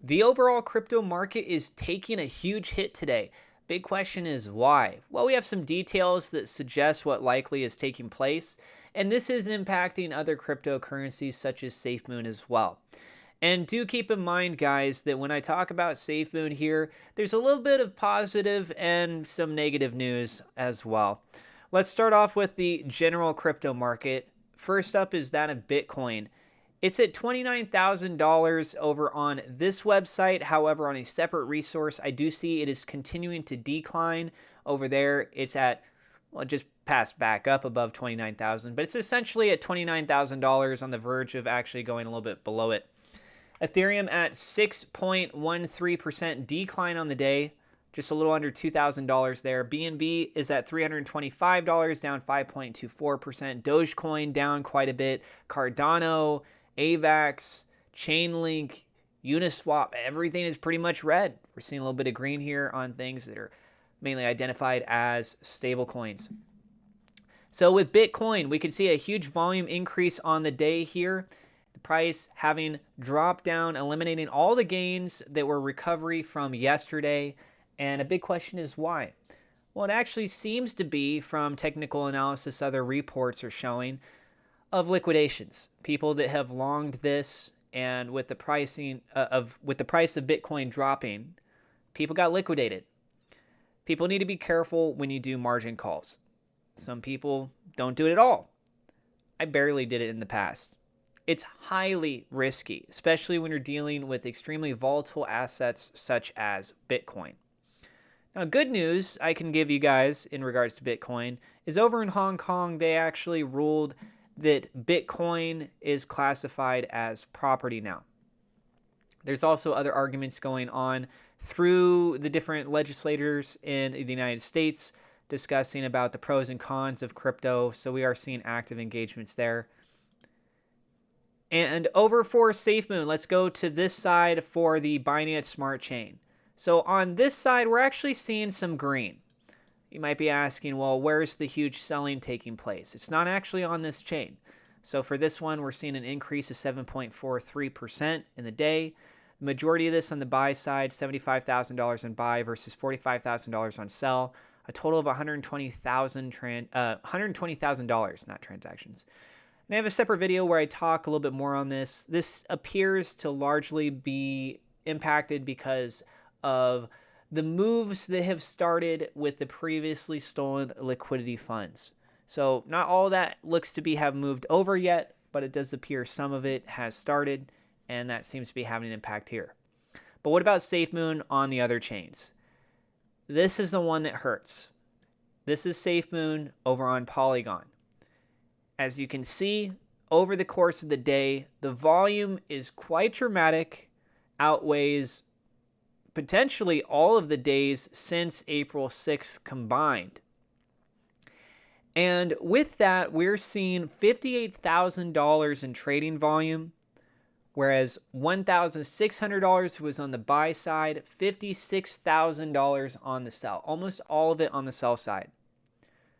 The overall crypto market is taking a huge hit today. Big question is why? Well, we have some details that suggest what likely is taking place, and this is impacting other cryptocurrencies such as SafeMoon as well. And do keep in mind, guys, that when I talk about SafeMoon here, there's a little bit of positive and some negative news as well. Let's start off with the general crypto market. First up is that of Bitcoin. It's at $29,000 over on this website. However, on a separate resource, I do see it is continuing to decline over there. It's at, well, just passed back up above 29,000, but it's essentially at $29,000 on the verge of actually going a little bit below it. Ethereum at 6.13% decline on the day, just a little under $2,000 there. BNB is at $325, down 5.24%. Dogecoin down quite a bit. Cardano, AVAX, Chainlink, Uniswap, everything is pretty much red. We're seeing a little bit of green here on things that are mainly identified as stablecoins. So with Bitcoin, we can see a huge volume increase on the day here. The price having dropped down, eliminating all the gains that were recovery from yesterday. And a big question is why? Well, it actually seems to be, from technical analysis other reports are showing, of liquidations. People that have longed this, and with the price of Bitcoin dropping, people got liquidated. People need to be careful when you do margin calls. Some people don't do it at all. I barely did it in the past. It's highly risky, especially when you're dealing with extremely volatile assets such as Bitcoin. Now, good news I can give you guys in regards to Bitcoin is over in Hong Kong, they actually ruled that Bitcoin is classified as property now. There's also other arguments going on through the different legislators in the United States discussing about the pros and cons of crypto, so we are seeing active engagements there. And over for SafeMoon, let's go to this side for the Binance Smart Chain. So on this side, we're actually seeing some green. You might be asking, well, where's the huge selling taking place? It's not actually on this chain. So for this one, we're seeing an increase of 7.43% in the day. The majority of this on the buy side, $75,000 on buy versus $45,000 on sell. A total of $120,000, not transactions. And I have a separate video where I talk a little bit more on this. This appears to largely be impacted because of the moves that have started with the previously stolen liquidity funds. So not all that looks to have moved over yet, but it does appear some of it has started, and that seems to be having an impact here. But what about SafeMoon on the other chains? This is the one that hurts. This is SafeMoon over on Polygon. As you can see, over the course of the day, the volume is quite dramatic, outweighs potentially all of the days since April 6th combined. And with that, we're seeing $58,000 in trading volume, whereas $1,600 was on the buy side, $56,000 on the sell, almost all of it on the sell side.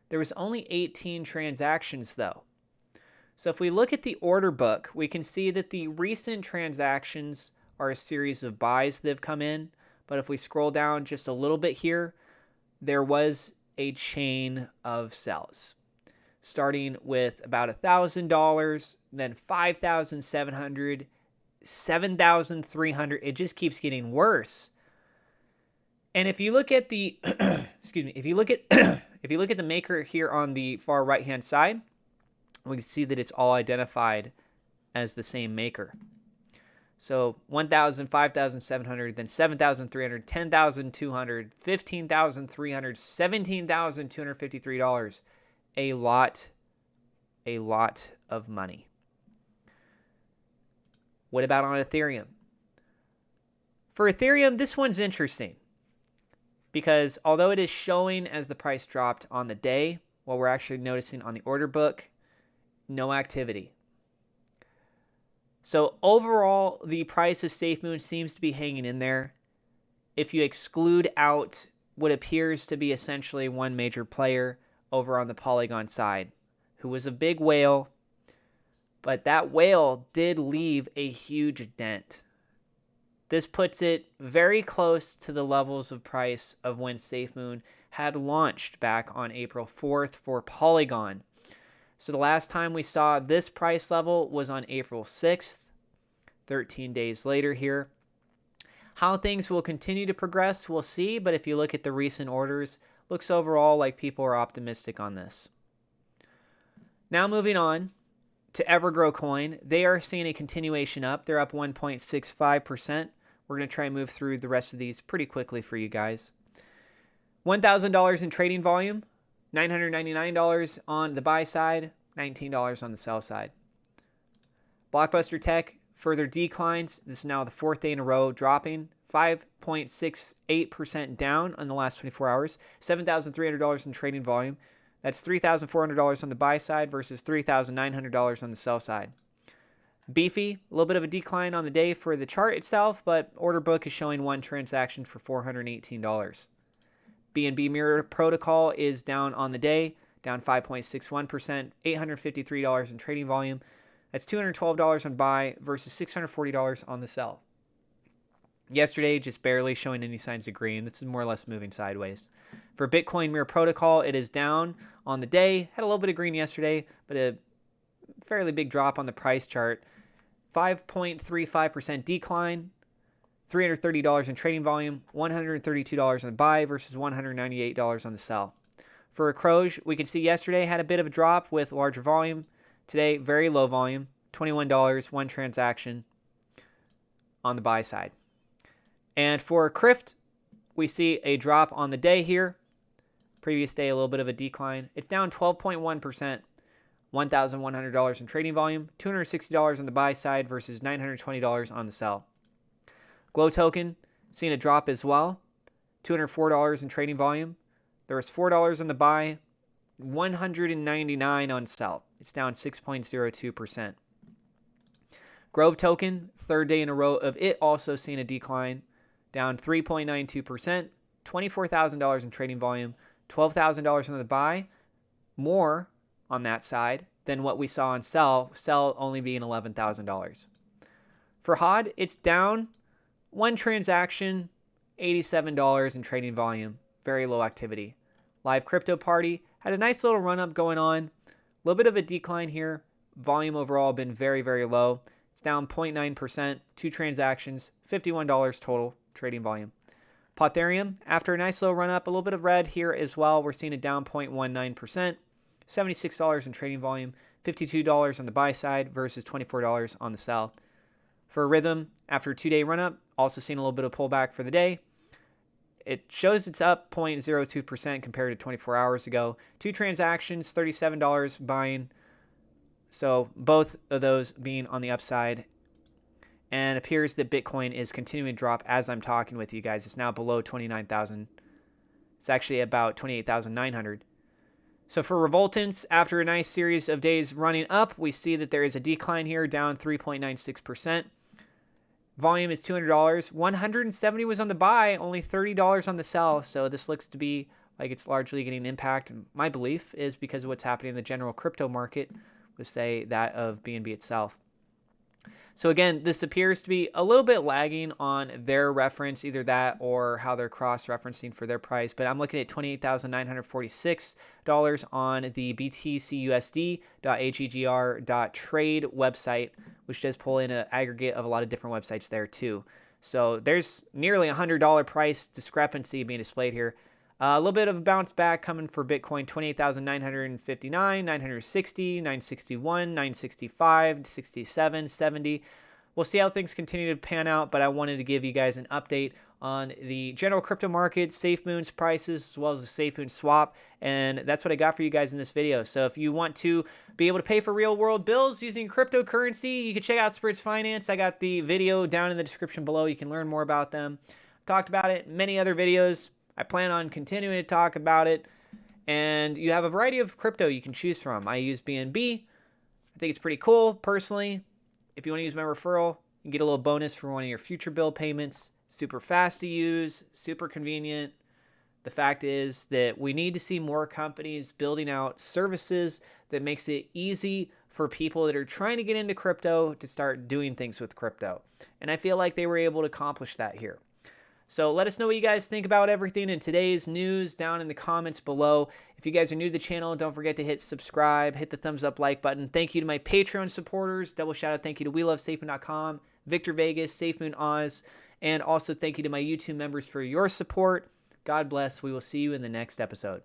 There was only 18 transactions though. So if we look at the order book, we can see that the recent transactions are a series of buys that have come in. But if we scroll down just a little bit here, there was a chain of sells, starting with about $1,000, then $5,700, $7,300. It just keeps getting worse. And if you look at the, if you look at the maker here on the far right hand side, we can see that it's all identified as the same maker. So 1,000, 5,700, then 7,300, 10,200, 15,300, $17,253. A lot of money. What about on Ethereum? For Ethereum, this one's interesting because although it is showing as the price dropped on the day, what we're actually noticing on the order book, no activity. So overall, the price of SafeMoon seems to be hanging in there. If you exclude out what appears to be essentially one major player over on the Polygon side, who was a big whale, but that whale did leave a huge dent. This puts it very close to the levels of price of when SafeMoon had launched back on April 4th for Polygon. So the last time we saw this price level was on April 6th, 13 days later here. How things will continue to progress, we'll see, but if you look at the recent orders, looks overall like people are optimistic on this. Now moving on to Evergrow Coin, they are seeing a continuation up. They're up 1.65%. We're going to try and move through the rest of these pretty quickly for you guys. $1,000 in trading volume, $999 on the buy side, $19 on the sell side. Blockbuster Tech further declines. This is now the fourth day in a row, dropping 5.68% down in the last 24 hours. $7,300 in trading volume. That's $3,400 on the buy side versus $3,900 on the sell side. Beefy, a little bit of a decline on the day for the chart itself, but order book is showing one transaction for $418. BNB Mirror Protocol is down on the day, down 5.61%, $853 in trading volume. That's $212 on buy versus $640 on the sell. Yesterday, just barely showing any signs of green. This is more or less moving sideways. For Bitcoin Mirror Protocol, it is down on the day. Had a little bit of green yesterday, but a fairly big drop on the price chart. 5.35% decline, $330 in trading volume, $132 on the buy versus $198 on the sell. For Croge, we could see yesterday had a bit of a drop with larger volume. Today, very low volume, $21, one transaction on the buy side. And for Crift, we see a drop on the day here. Previous day, a little bit of a decline. It's down 12.1%, $1,100 in trading volume, $260 on the buy side versus $920 on the sell. Glow Token, seeing a drop as well, $204 in trading volume. There was $4 on the buy, $199 on sell. It's down 6.02%. Grove Token, third day in a row of it also seeing a decline, down 3.92%, $24,000 in trading volume, $12,000 on the buy, more on that side than what we saw on sell only being $11,000. For HOD, it's down one transaction, $87 in trading volume, very low activity. Live Crypto Party had a nice little run up going on, a little bit of a decline here. Volume overall been very, very low. It's down 0.9%, two transactions, $51 total trading volume. Potherium, after a nice little run up, a little bit of red here as well. We're seeing it down 0.19%, $76 in trading volume, $52 on the buy side versus $24 on the sell. For Rhythm, after a 2-day run up, also seeing a little bit of pullback for the day. It shows it's up 0.02% compared to 24 hours ago. Two transactions, $37 buying. So both of those being on the upside. And it appears that Bitcoin is continuing to drop as I'm talking with you guys. It's now below 29,000. It's actually about 28,900. So for Revoltants, after a nice series of days running up, we see that there is a decline here, down 3.96%. Volume is $200. 170 was on the buy, only $30 on the sell. So this looks to be like it's largely getting impact. And my belief is because of what's happening in the general crypto market, would say that of BNB itself. So again, this appears to be a little bit lagging on their reference, either that or how they're cross-referencing for their price. But I'm looking at $28,946 on the btcusd.hegr.trade website, which does pull in an aggregate of a lot of different websites there too. So there's nearly $100 price discrepancy being displayed here. A little bit of a bounce back coming for Bitcoin, 28,959, 960, 961, 965, 67, 70. We'll see how things continue to pan out, but I wanted to give you guys an update on the general crypto market, SafeMoon's prices, as well as the SafeMoon swap, and that's what I got for you guys in this video. So if you want to be able to pay for real-world bills using cryptocurrency, you can check out Spritz Finance. I got the video down in the description below. You can learn more about them. I've talked about it in many other videos. I plan on continuing to talk about it, and you have a variety of crypto you can choose from. I use BNB. I think it's pretty cool, personally. If you want to use my referral, you can get a little bonus for one of your future bill payments. Super fast to use, super convenient. The fact is that we need to see more companies building out services that makes it easy for people that are trying to get into crypto to start doing things with crypto. And I feel like they were able to accomplish that here. So let us know what you guys think about everything in today's news down in the comments below. If you guys are new to the channel, don't forget to hit subscribe, hit the thumbs up like button. Thank you to my Patreon supporters. Double shout out thank you to WeLoveSafeMoon.com, Victor Vegas, SafeMoon Oz, and also thank you to my YouTube members for your support. God bless. We will see you in the next episode.